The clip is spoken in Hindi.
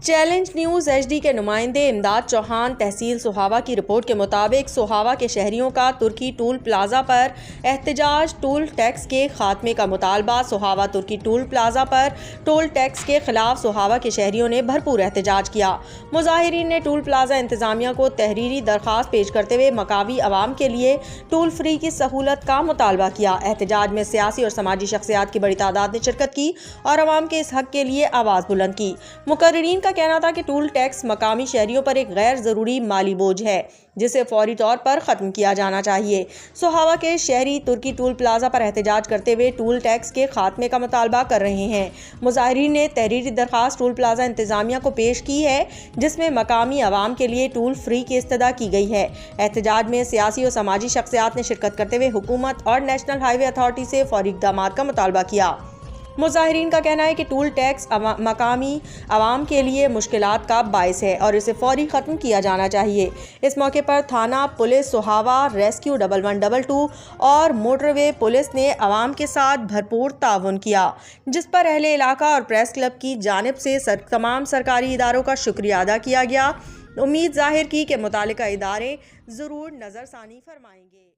चैलेंज न्यूज़ HD के नुमाइंदे इमदाद चौहान तहसील सोहावा की रिपोर्ट के मुताबिक सोहावा के शहरियों का तुर्की टूल प्लाजा पर एहतजाज। टोल टैक्स के खात्मे का मुतालबा। सोहावा तुर्की टूल प्लाजा पर टोल टैक्स के खिलाफ सोहावा के शहरियों ने भरपूर एहतजाज किया। मुजाहिरीन ने टूल प्लाजा इंतजामिया को तहरीरी दरख्वास्त पेश करते हुए मकामी अवाम के लिए टूल फ्री की सहूलत का मुतालबा किया। एहतजाज में सियासी और समाजी शख्सियात की बड़ी तादाद ने शिरकत की और अवाम के इस हक के लिए आवाज़ बुलंद की। मुकर्रिरीन का कहना था कि टूल टैक्स मकामी शहरियों पर एक गैर ज़रूरी माली बोझ है जिसे फौरी तौर पर ख़त्म किया जाना चाहिए। सोहावा के शहरी तुर्की टूल प्लाजा पर एहतजाज करते हुए टूल टैक्स के खात्मे का मुतालबा कर रहे हैं। मुजाहिरीन ने तहरीरी दरख्वास्त टूल प्लाजा इंतजामिया को पेश की है जिसमें मकामी अवाम के लिए टूल फ्री की इस्तदा की गई है। एहतजाज में सियासी और समाजी शख्सियात ने शिरकत करते हुए हुकूमत और नेशनल हाईवे अथॉरिटी से फौरी इक़दाम का मुतालबा किया। मुजाहिरीन का कहना है कि टूल टैक्स मकामी अवाम के लिए मुश्किलात का बायस है और इसे फौरी ख़त्म किया जाना चाहिए। इस मौके पर थाना पुलिस सोहावा, रेस्क्यू 1122 और मोटरवे पुलिस ने अवाम के साथ भरपूर ताउन किया, जिस पर अहले इलाका और प्रेस क्लब की जानिब से तमाम सरकारी इदारों का शुक्रिया अदा किया गया। उम्मीद जाहिर की कि मुतालिका इदारे ज़रूर नज़रसानी फरमाएंगे।